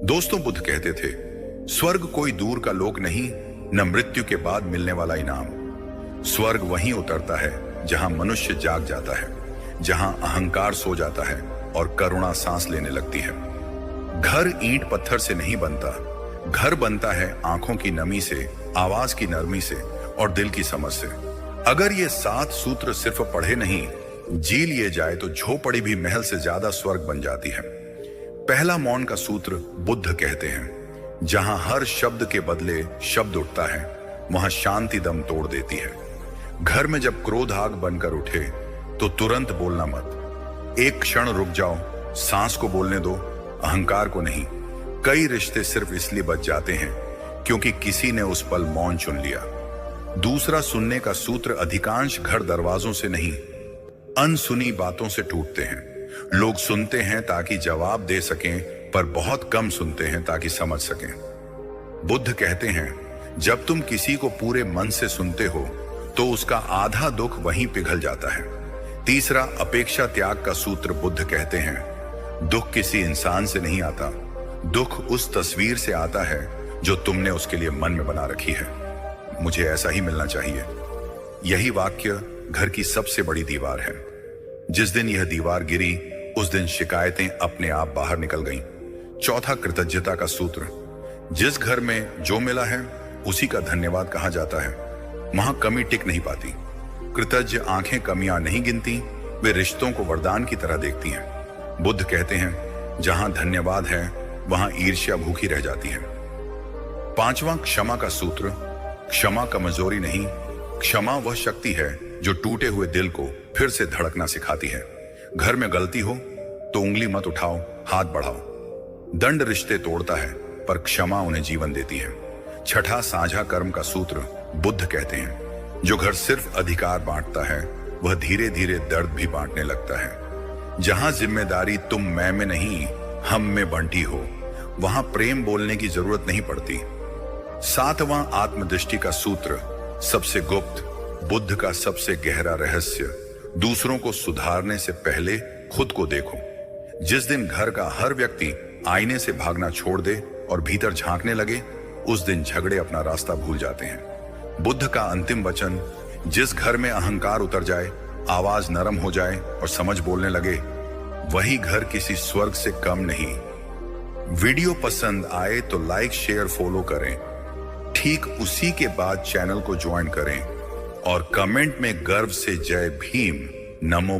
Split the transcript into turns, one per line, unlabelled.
दोस्तों, बुद्ध कहते थे, स्वर्ग कोई दूर का लोक नहीं, न मृत्यु के बाद मिलने वाला इनाम। स्वर्ग वहीं उतरता है जहां मनुष्य जाग जाता है, जहां अहंकार सो जाता है और करुणा सांस लेने लगती है। घर ईंट पत्थर से नहीं बनता, घर बनता है आंखों की नमी से, आवाज की नरमी से और दिल की समझ से। अगर ये 7 सूत्र सिर्फ पढ़े नहीं, जी लिए जाए तो झोपड़ी भी महल से ज्यादा स्वर्ग बन जाती है। पहला मौन का सूत्र बुद्ध कहते हैं, जहां हर शब्द के बदले शब्द उठता है, वहां शांति दम तोड़ देती है। घर में जब क्रोध आग बनकर उठे तो तुरंत बोलना मत, एक क्षण रुक जाओ, सांस को बोलने दो, अहंकार को नहीं। कई रिश्ते सिर्फ इसलिए बच जाते हैं क्योंकि किसी ने उस पल मौन चुन लिया। दूसरा सुनने का सूत्र अधिकांश घर दरवाजों से नहीं, अनसुनी बातों से टूटते हैं। लोग सुनते हैं ताकि जवाब दे सकें, पर बहुत कम सुनते हैं ताकि समझ सकें। बुद्ध कहते हैं, जब तुम किसी को पूरे मन से सुनते हो तो उसका आधा दुख वहीं पिघल जाता है। तीसरा अपेक्षा त्याग का सूत्र बुद्ध कहते हैं, दुख किसी इंसान से नहीं आता, दुख उस तस्वीर से आता है जो तुमने उसके लिए मन में बना रखी है। मुझे ऐसा ही मिलना चाहिए। यही वाक्य घर की सबसे बड़ी दीवार है। जिस दिन यह दीवार गिरी, उस दिन शिकायतें अपने आप बाहर निकल गईं। चौथा कृतज्ञता का सूत्र, जिस घर में जो मिला है उसी का धन्यवाद कहा जाता है, वहां कमी टिक नहीं पाती। कृतज्ञ आंखें कमियां नहीं गिनती, वे रिश्तों को वरदान की तरह देखती हैं। बुद्ध कहते हैं, जहां धन्यवाद है वहां ईर्ष्या भूखी रह जाती है। पांचवां क्षमा का सूत्र, क्षमा कमजोरी नहीं, क्षमा वह शक्ति है जो टूटे हुए दिल को फिर से धड़कना सिखाती है। घर में गलती हो तो उंगली मत उठाओ, हाथ बढ़ाओ। दंड रिश्ते तोड़ता है पर क्षमा उन्हें जीवन देती है। छठा साझा कर्म का सूत्र बुद्ध कहते हैं, जो घर सिर्फ अधिकार बांटता है वह धीरे धीरे दर्द भी बांटने लगता है। जहां जिम्मेदारी तुम मैं में नहीं हम में बंटी हो, वहां प्रेम बोलने की जरूरत नहीं पड़ती। सातवां आत्मदृष्टि का सूत्र सबसे गुप्त, बुद्ध का सबसे गहरा रहस्य, दूसरों को सुधारने से पहले खुद को देखो। जिस दिन घर का हर व्यक्ति आईने से भागना छोड़ दे और भीतर झांकने लगे, उस दिन झगड़े अपना रास्ता भूल जाते हैं। बुद्ध का अंतिम वचन, जिस घर में अहंकार उतर जाए, आवाज नरम हो जाए और समझ बोलने लगे, वही घर किसी स्वर्ग से कम नहीं। वीडियो पसंद आए तो लाइक शेयर फॉलो करें, ठीक उसी के बाद चैनल को ज्वाइन करें और कमेंट में गर्व से जय भीम, नमो